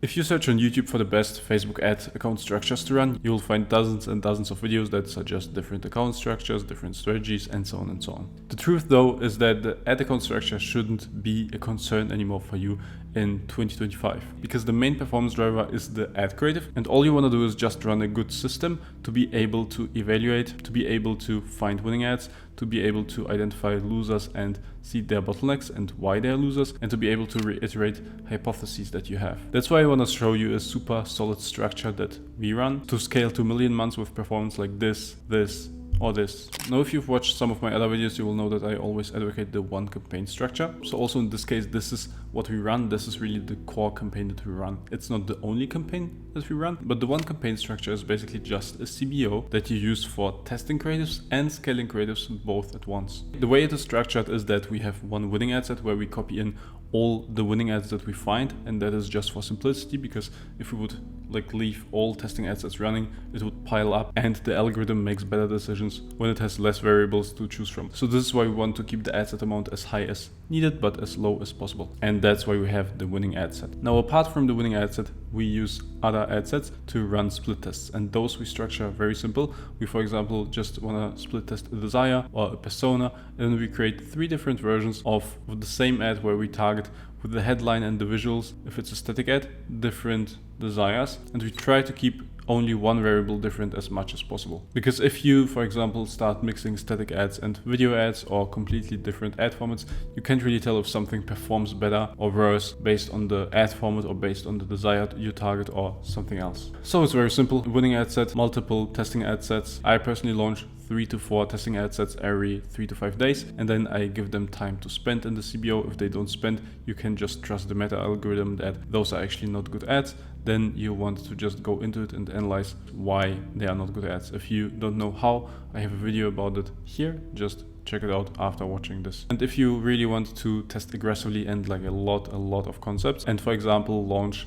If you search on YouTube for the best Facebook ad account structures to run, you will find dozens and dozens of videos that suggest different account structures, different strategies, and so on and so on. The truth though is that the ad account structure shouldn't be a concern anymore for you in 2025, because the main performance driver is the ad creative, and all you want to do is just run a good system to be able to evaluate, to be able to find winning ads, to be able to identify losers and see their bottlenecks and why they're losers, and to be able to reiterate hypotheses that you have. That's why I want to show you a super solid structure that we run to scale to million months with performance like this, or this. Now, if you've watched some of my other videos, you will know that I always advocate the one campaign structure. So also in this case, this is what we run. This is really the core campaign that we run. It's not the only campaign that we run, but the one campaign structure is basically just a CBO that you use for testing creatives and scaling creatives both at once. The way it is structured is that we have one winning ad set where we copy in all the winning ads that we find, and that is just for simplicity, because if we would leave all testing ad sets running, it would pile up and the algorithm makes better decisions when it has less variables to choose from. So this is why we want to keep the ad set amount as high as needed but as low as possible, and that's why we have the winning ad set. Now, apart from the winning ad set, we use other ad sets to run split tests, and those we structure very simple. We, for example, just want to split test a desire or a persona, and then we create 3 different versions of the same ad where we target with the headline and the visuals, if it's a static ad, different desires, and we try to keep only one variable different as much as possible. Because if you, for example, start mixing static ads and video ads or completely different ad formats, you can't really tell if something performs better or worse based on the ad format or based on the desire you target or something else. So it's very simple. Winning ad set, multiple testing ad sets. I personally launch 3 to 4 testing ad sets every 3 to 5 days, and then I give them time to spend in the CBO. If they don't spend, you can just trust the meta algorithm that those are actually not good ads. Then you want to just go into it and analyze why they are not good ads. If you don't know how, I have a video about it here. Just check it out after watching this. And if you really want to test aggressively and a lot of concepts, and for example launch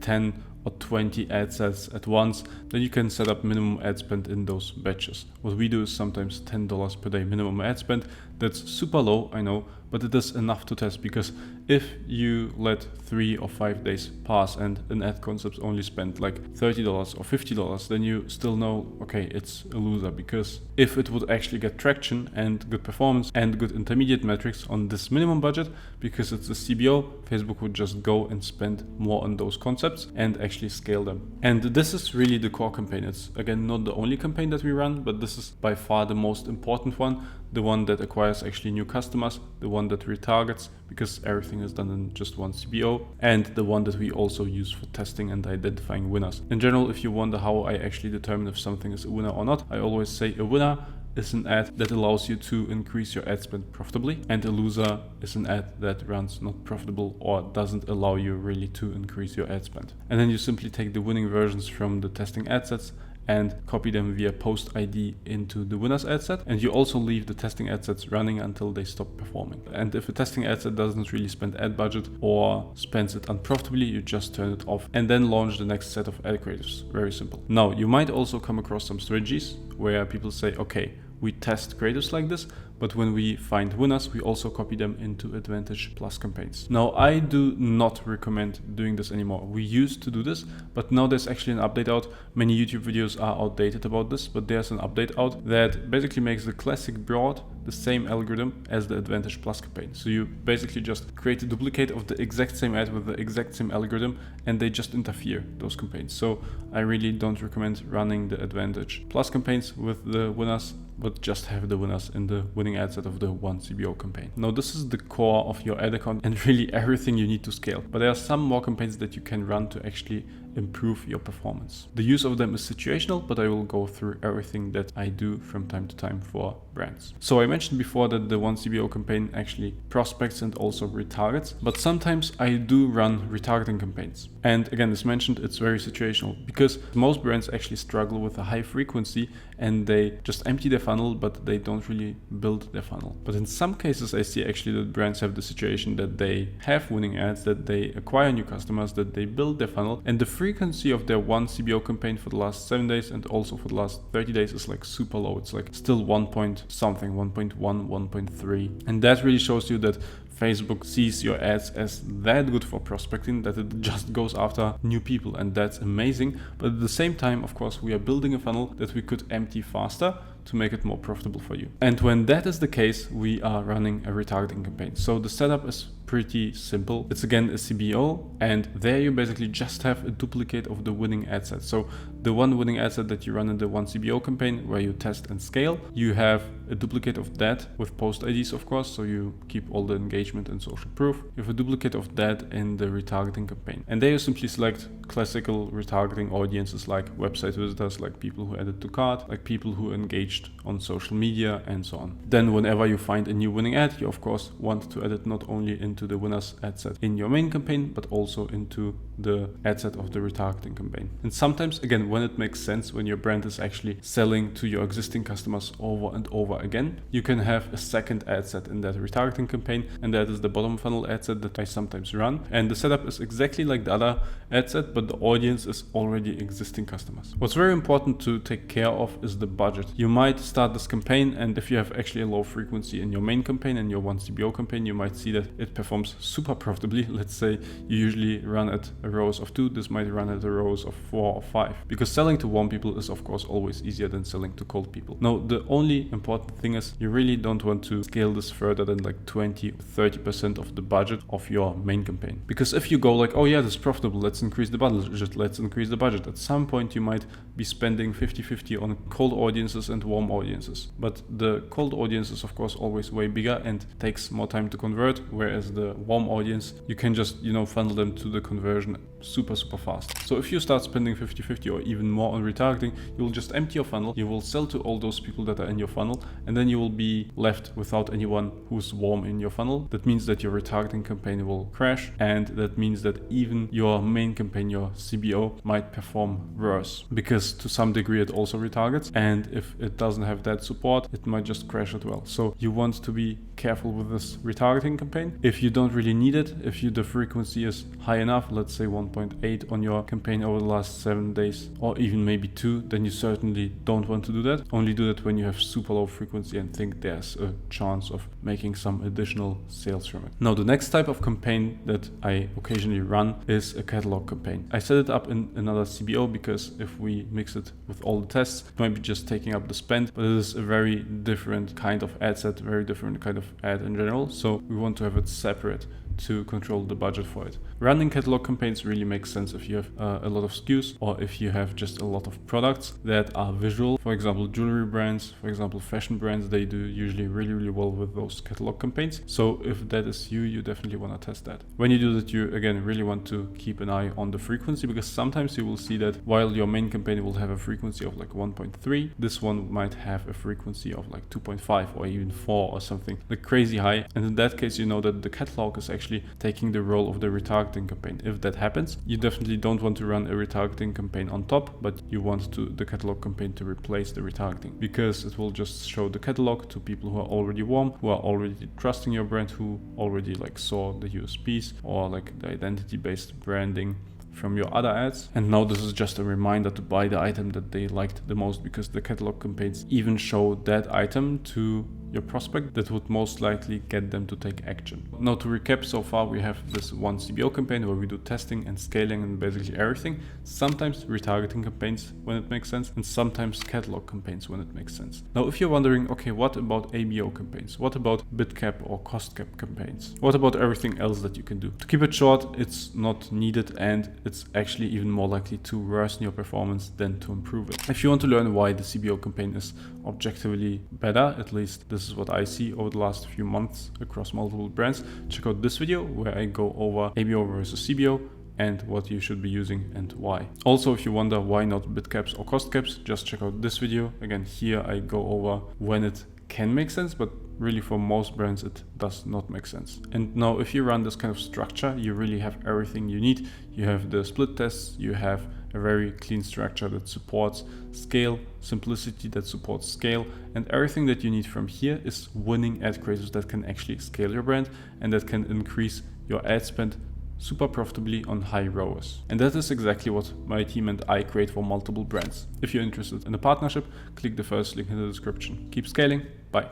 10 or 20 ad sets at once, then you can set up minimum ad spend in those batches. What we do is sometimes $10 per day minimum ad spend. That's super low, I know, but it is enough to test, because if you let 3 or 5 days pass and an ad concept only spent $30 or $50, then you still know, okay, it's a loser. Because if it would actually get traction and good performance and good intermediate metrics on this minimum budget, because it's a CBO, Facebook would just go and spend more on those concepts and actually scale them. And this is really the core campaign. It's again not the only campaign that we run, but this is by far the most important one, the one that acquires actually new customers, the one that retargets, because everything is done in just one CBO, and the one that we also use for testing and identifying winners. In general, if you wonder how I actually determine if something is a winner or not, I always say a winner is an ad that allows you to increase your ad spend profitably, and a loser is an ad that runs not profitable or doesn't allow you really to increase your ad spend. And then you simply take the winning versions from the testing ad sets and copy them via post ID into the winners ad set, and you also leave the testing ad sets running until they stop performing. And if a testing ad set doesn't really spend ad budget or spends it unprofitably, you just turn it off and then launch the next set of ad creatives. Very simple. Now, you might also come across some strategies where people say, okay, we test creatives like this, but when we find winners, we also copy them into Advantage Plus campaigns. Now, I do not recommend doing this anymore. We used to do this, but now there's actually an update out. Many YouTube videos are outdated about this, but there's an update out that basically makes the classic broad the same algorithm as the Advantage Plus campaign. So you basically just create a duplicate of the exact same ad with the exact same algorithm, and they just interfere, those campaigns. So I really don't recommend running the Advantage Plus campaigns with the winners, but just have the winners in the winning ad set of the one CBO campaign. Now, this is the core of your ad account and really everything you need to scale. But there are some more campaigns that you can run to actually improve your performance. The use of them is situational, but I will go through everything that I do from time to time for brands. So I mentioned before that the one CBO campaign actually prospects and also retargets, but sometimes I do run retargeting campaigns. And again, as mentioned, it's very situational, because most brands actually struggle with a high frequency and they just empty their funnel, but they don't really build their funnel. But in some cases, I see actually that brands have the situation that they have winning ads, that they acquire new customers, that they build their funnel, and the frequency of their one CBO campaign for the last 7 days and also for the last 30 days is super low. It's still 1 point something, 1.1, 1.3. And that really shows you that Facebook sees your ads as that good for prospecting that it just goes after new people, and that's amazing. But at the same time, of course, we are building a funnel that we could empty faster to make it more profitable for you. And when that is the case, we are running a retargeting campaign. So the setup is pretty simple. It's again a CBO, and there you basically just have a duplicate of the winning ad set. So the one winning ad set that you run in the one CBO campaign where you test and scale, you have a duplicate of that with post IDs, of course, so you keep all the engagement and social proof. You have a duplicate of that in the retargeting campaign. And there you simply select classical retargeting audiences like website visitors, like people who added to cart, like people who engaged on social media, and so on. Then whenever you find a new winning ad, you of course want to add it not only into the winners ad set in your main campaign, but also into the ad set of the retargeting campaign. And sometimes, again, when it makes sense, when your brand is actually selling to your existing customers over and over again, you can have a second ad set in that retargeting campaign, and that is the bottom funnel ad set that I sometimes run. And the setup is exactly like the other ad set, but the audience is already existing customers. What's very important to take care of is the budget. You might start this campaign, and if you have actually a low frequency in your main campaign and your one CBO campaign, you might see that it performs super profitably. Let's say you usually run at a rows of 2, this might run at a rows of 4 or 5, because selling to warm people is of course always easier than selling to cold people. Now, the only important thing is you really don't want to scale this further than like 20 or 30% of the budget of your main campaign. Because if you go like, oh yeah, this is profitable, let's increase the budget, let's increase the budget, at some point you might be spending 50-50 on cold audiences and warm audiences. But the cold audience is of course always way bigger and takes more time to convert, whereas the warm audience, you can just, funnel them to the conversion super fast. So if you start spending 50-50 or even more on retargeting, you will just empty your funnel, you will sell to all those people that are in your funnel, and then you will be left without anyone who's warm in your funnel. That means that your retargeting campaign will crash, and that means that even your main campaign, your CBO, might perform worse, because to some degree it also retargets, and if it doesn't have that support, it might just crash as well. So you want to be careful with this retargeting campaign. If you don't really need it, if the frequency is high enough, let's say 1.8 on your campaign over the last 7 days, or even maybe 2, then you certainly don't want to do that. Only do that when you have super low frequency and think there's a chance of making some additional sales from it. Now, the next type of campaign that I occasionally run is a catalog campaign. I set it up in another CBO because if we mix it with all the tests, it might be just taking up the spend, but it is a very different kind of ad set, very different kind of ad in general. So we want to have it separate to control the budget for it. Running catalog campaigns really makes sense if you have a lot of SKUs, or if you have just a lot of products that are visual. For example, jewelry brands, for example, fashion brands, they do usually really well with those catalog campaigns. So if that is you definitely want to test that. When you do that, you again really want to keep an eye on the frequency, because sometimes you will see that while your main campaign will have a frequency of like 1.3, this one might have a frequency of like 2.5 or even 4 or something like crazy high. And in that case, you know that the catalog is actually taking the role of the retargeting campaign. If that happens, you definitely don't want to run a retargeting campaign on top, but you want the catalog campaign to replace the retargeting, because it will just show the catalog to people who are already warm, who are already trusting your brand, who already like saw the USPs or like the identity-based branding from your other ads. And now this is just a reminder to buy the item that they liked the most, because the catalog campaigns even show that item to your prospect that would most likely get them to take action. Now, to recap, so far we have this one CBO campaign where we do testing and scaling and basically everything. Sometimes retargeting campaigns when it makes sense, and sometimes catalog campaigns when it makes sense. Now, if you're wondering, okay, what about ABO campaigns? What about bid cap or cost cap campaigns? What about everything else that you can do? To keep it short, it's not needed, and it's actually even more likely to worsen your performance than to improve it. If you want to learn why the CBO campaign is objectively better, at least this is what I see over the last few months across multiple brands, check out this video where I go over ABO versus CBO and what you should be using and why. Also, if you wonder why not bid caps or cost caps, just check out this video. Again, here I go over when it can make sense, but really for most brands it does not make sense. And now if you run this kind of structure, you really have everything you need. You have the split tests, you have a very clean structure that supports scale, simplicity that supports scale, and everything that you need from here is winning ad creatives that can actually scale your brand and that can increase your ad spend super profitably on high ROAS. And that is exactly what my team and I create for multiple brands. If you're interested in a partnership, click the first link in the description. Keep scaling. Bye.